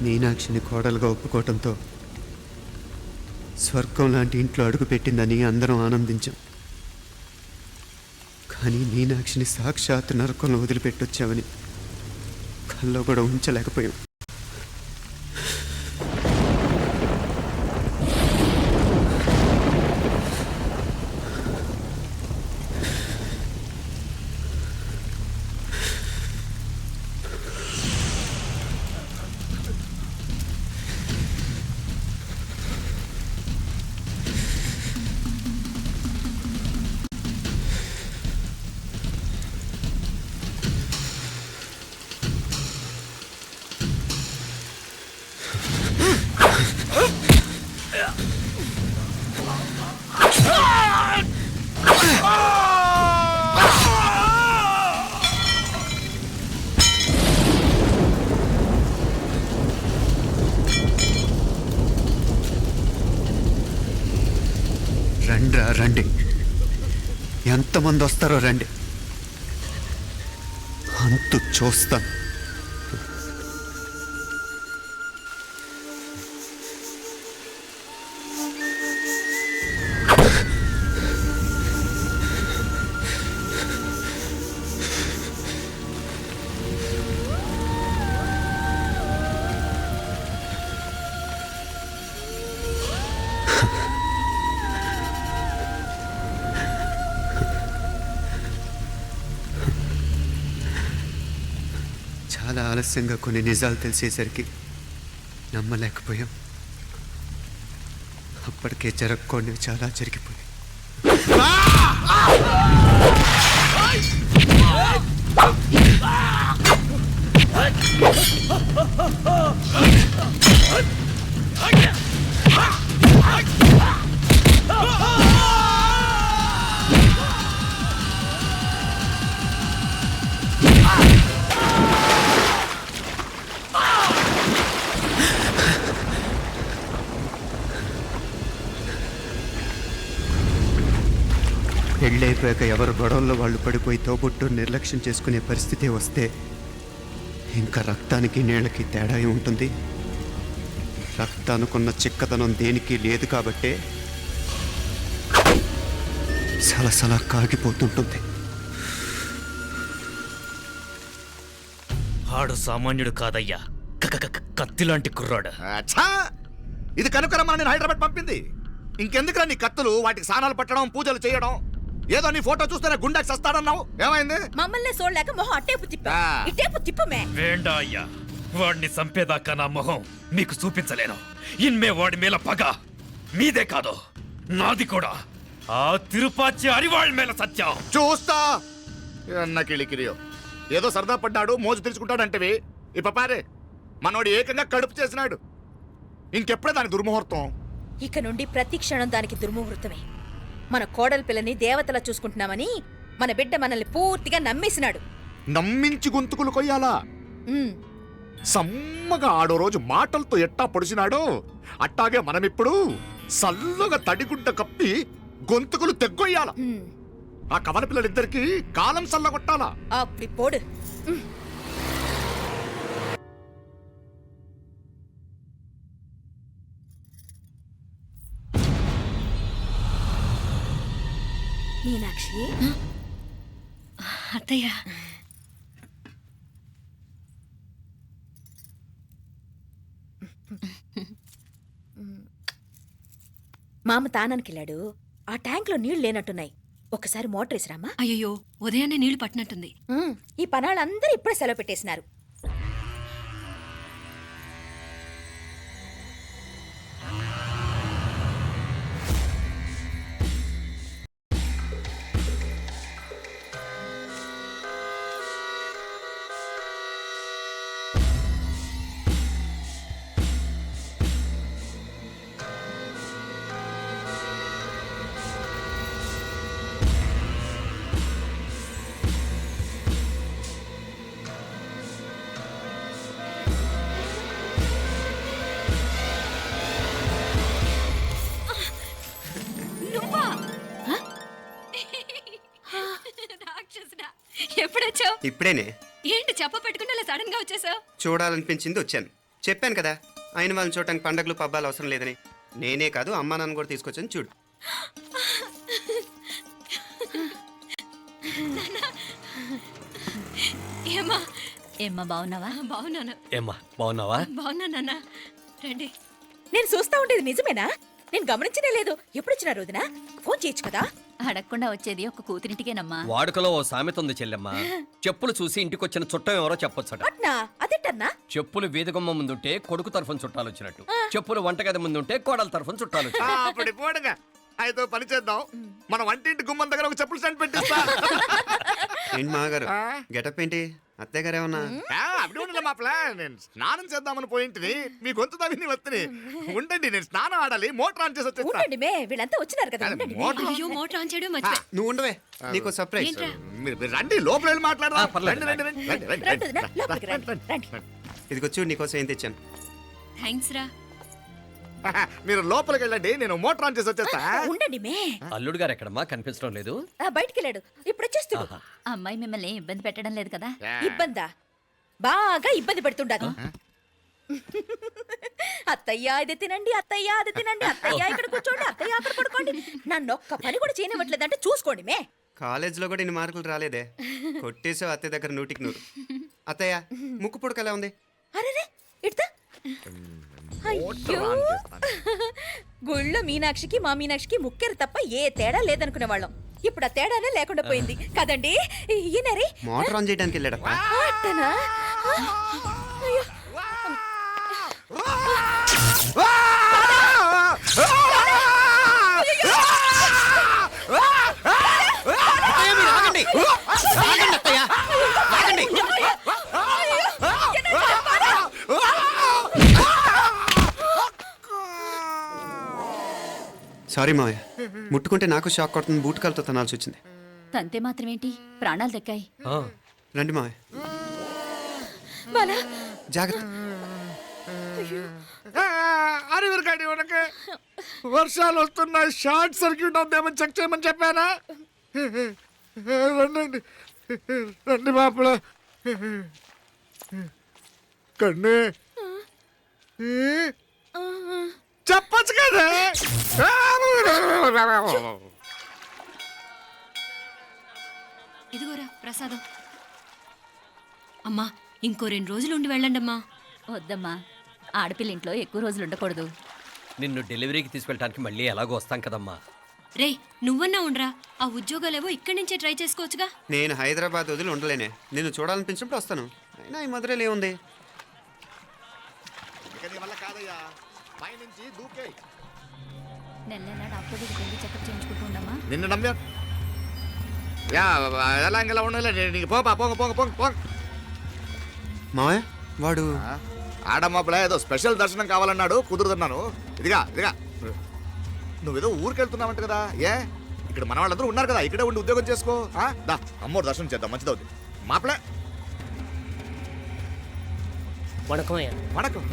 మీనాక్షిని కోడలుగా ఒప్పుకోవటంతో స్వర్గం లాంటి ఇంట్లో అడుగుపెట్టిందని అందరం ఆనందించాం. కానీ మీనాక్షిని సాక్షాత్ నరకంలో వదిలిపెట్టొచ్చామని కల్లో కూడా ఉంచలేకపోయాం. రండి, ఎంతమంది వస్తారో రండి, అంతు చూస్తాను. చాలా ఆలస్యంగా కొన్ని నిజాలు తెలిసేసరికి నమ్మలేకపోయాం. అప్పటికే జరగకుండా చాలా జరిగిపోయాయి. పెళ్ళైపోయాక ఎవరు గొడవల్లో వాళ్ళు పడిపోయి తోబుట్టు నిర్లక్ష్యం చేసుకునే పరిస్థితి వస్తే ఇంకా రక్తానికి నీళ్ళకి తేడా ఉంటుంది. రక్తానుకున్న చిక్కదనం దేనికి లేదు కాబట్టే సలసలా కాగిపోతుంటుంది. ఆడు సామాన్యుడు కాదయ్యా, కత్తిలాంటి కుర్రాడు. ఇది కనుకరమ్మా నేను హైదరాబాద్ పంపింది. ఇంకెందుకురా నీ కత్తులు, వాటికి స్నానాలు పట్టడం, పూజలు చేయడం? ఏదో నీ ఫోటో చూస్తేనే గుండెకి సస్తాడన్నావు, ఏమైంది? మమ్మల్ని చూడలేక మొహం అట్టేపు తిప్పా, ఇట్టేపు తిప్పమే. వేండా అయ్యా, వాడిని చంపేదాకా నా మొహం మీకు చూపించలేను. ఇన్మే వాడి మేల పగ మీదే కాదు, నాది కూడా. ఆ తిరుపాచి అరివాళ్ళ మేల సత్యం చూస్తా. అన్న కిళికిరియో ఏదో సరదా పడ్డాడు, మోజు తెరుచుకుంటాడంటవి. ఈ పపారే మనోడు ఏకంగా కడుపు చేసినాడు. ఇంకెప్పుడే దాని దుర్ముహూర్తం. ఇక నుండి ప్రతి క్షణం దానికి దుర్ముహూర్తమే. మన కోడలి పిల్లని దేవతలా చూసుకుంటున్నామని మన బిడ్డ మనల్ని పూర్తిగా నమ్మేసినాడు. నమ్మించి గొంతుకులు కొయ్యాలా? సమ్మగా ఆడో రోజు మాటలతో ఎట్టా పొడిచినాడో అట్టాగే మనమిప్పుడు సల్లుగా తడిగుడ్డ కప్పి గొంతుకులు తెగ్గొయ్యాల. ఆ కవల పిల్లలిద్దరికి కాలం సల్లగొట్టాలా. అప్పుడు పోడు. మీనాక్షి, అత్తయ్య, మామ తానానికి వెళ్ళాడు. ఆ ట్యాంక్ లో నీళ్లు లేనట్టున్నాయి. ఒకసారి మోటార్ వేసిరామా. అయ్యో, ఉదయాన్నే నీళ్లు పట్టినట్టుంది. ఈ పనాళ్ళందరూ ఇప్పుడే సెలవు పెట్టేసినారు. ఎప్పుడొచ్చావు? ఇప్పుడేనే. ఏంటి చెప్ప పెట్టుకుంటే అలా సడన్ గా వచ్చేసావు? చూడాలనిపించింది వచ్చాను. చెప్పాను కదా ఆయన వాళ్ళని చూడటానికి పండగలు పబ్బాలు అవసరం లేదని. నేనే కాదు అమ్మా నాన్న కూడా తీసుకొచ్చాను చూడు. ఏమ్మా ఏమ్మా బాగున్నావా? బాగున్నాను. ఏమ్మా బాగున్నావా? బాగున్నా నాన్న. రండి. నేను చూస్తా ఉండేది నిజమేనా? నేను గమనించనే లేదు. ఎప్పుడొచ్చినా రోజున ఫోన్ చేయొచ్చు కదా. అడగకుండా వచ్చేది ఒక కూతురింటికేనమ్మా. వాడుకలో ఓ సామెత ఉంది చెల్లెమ్మ. చెప్పులు చూసి ఇంటికొచ్చిన చుట్టం ఎవరో చెప్పొచ్చట. అట్నా? అదేటన్నా? చెప్పులు వీధగుమ్మ ముందుంటే కొడుకు తరఫున చుట్టాలు వచ్చినట్టు, చెప్పులు వంటగది ముందుంటే కోడల తరఫున చుట్టాలు వచ్చినట్టు. అప్పుడు పోడుగా అయితే పని చేద్దాం. మన వంటింటి గుమ్మం దగ్గర ఒక చెప్పులు స్టాండ్ పెట్టిస్తా. ఏంటి మామగారు గెటప్ ఏంటి? అత్తయ్య గారు ఏమన్నా? అప్పుడు ఉండలే మా ప్లాన్. నేను స్నానం చేద్దామని పోయింటిని, మీ గొంతు తవ్వి వస్తుంది. ఉండండి, నేను స్నానం ఆడాలి, మోటార్ ఆన్ చేసి వచ్చేస్తా. ఉండండి మే, వీళ్ళంతా వచ్చినారు కదా. ఉండండి మే. మోటార్ అయ్యో మోటార్ ఆన్ చేయడం మర్చిపోయా. నువ్వు ఉండవే, నీకు సర్ప్రైజ్. ఏంట్రా? మీరు రండి, లోపల వెళ్ళి మాట్లాడదాం. పర్లేదు. రండి, రండి, రండి, రండి, రండి వదినా, రండి. లోపలికి రండి, రండి. ఇదిగో చూడు నీకోసం ఏం తెచ్చాను. థ్యాంక్స్ రా. మీరు లోపలికి వెళ్ళండి, నేను మోటార్ ఆన్ చేసి వచ్చేస్తా. ఉండండి మే. అల్లుడు గారు ఎక్కడమ్మా కనిపించడం లేదు? బయటికి వెళ్ళాడు, ఇప్పుడు వచ్చేస్తాడు. ఆహా. అమ్మాయి మిమ్మల్ని ఏం ఇబ్బంది పెట్టడం లేదు కదా? ఇబ్బందా? బాగా ఇబ్బంది పెడుతుండదు. అత్తయ్య ఇది తినండి, అత్తయ్య అది తినండి, అత్తయ్య ఇక్కడ కూర్చోండి, అత్తయ్య అక్కడ పడుకోండి. నన్ను ఒక్క పని కూడా చేయనివ్వట్లేదంటే చూసుకోండి మే. కాలేజీలో కూడా ఇన్ని మార్కులు రాలేదే. కొట్టేసావు అత్తయ్య దగ్గర 100కి 100. అత్తయ్య ముక్కు పుడక ఎలా ఉంది? అరే ఇడతా. అయ్యో, ఆన్ చేస్తాను. గుళ్ళో మీనాక్షికి మా మీనాక్షికి ముక్కెరు తప్ప ఏ తేడా లేదనుకునే వాళ్ళం. ఇప్పుడు ఆ తేడానే లేకుండా పోయింది కదండి. ఈయనరే మోటార్ ఆన్ చేయడానికి వెళ్ళాడప్ప. అట్టనా? అయ్యో, సారీ మావయ్య, ముట్టుకుంటే నాకు షాక్ కొడుతుంది. బూటకాలతో తనాల్సి వచ్చింది. తంతే మాత్రమేంటి, ప్రాణాలు దక్కాయి. ఆ, రండి మావయ్య, బాలా, జాగ్రత్త. అరివిరకండి ఉనకే వర్షాలు వస్తున్నాయి, షార్ట్ సర్క్యూట్ అవుతామని చెక్ చేయమని చెప్పానా? రండి రండి మాపల కన్ను చెప్పచ్చు కదా. ఇదిగోరా ప్రసాదం. అమ్మా ఇంకో 2 రోజులు ఉండి వెళ్ళండమ్మా. వద్దమ్మా, ఆడపిల్ల ఇంట్లో ఎక్కువ రోజులు ఉండకూడదు. నిన్ను డెలివరీకి తీసుకెళ్ళడానికి మళ్ళీ ఎలాగో వస్తాం కదమ్మా. రేయ్ నువ్వన్నా ఉండరా, ఆ ఉద్యోగాలేవో ఇక్కడి నుంచే ట్రై చేసుకోవచ్చుగా. నేను హైదరాబాద్ వదిలి ఉండలేనే. నిన్ను చూడాలనిపించినప్పుడు వస్తాను. అయినా ఈ మధురలో ఏముంది? వల్ల కాదయ్యా, పైనుంచి దూకే. నెల నెల డాక్టర్ దగ్గరికి వెళ్ళి చెకప్ చేయించుకుంటూ ఉండమ్మా. నిన్ను నమ్మా యా ఎలా ఇంకెలా ఉండాలి. నీకు పోపా పోంగ పోంగ పోంగ పోంగ. మావయ్య వాడు ఆడమ్మప్పుడే ఏదో స్పెషల్ దర్శనం కావాలన్నాడు, కుదురుతున్నాను. ఇదిగా నువ్వేదో ఊరికెళ్తున్నావంట కదా. ఏ ఇక్కడ మన వాళ్ళందరూ ఉన్నారు కదా, ఇక్కడే ఉండి ఉద్యోగం చేసుకో. దా అమ్మోరు దర్శనం చేద్దాం, మంచిదవుతుంది. మాపలే వణకం.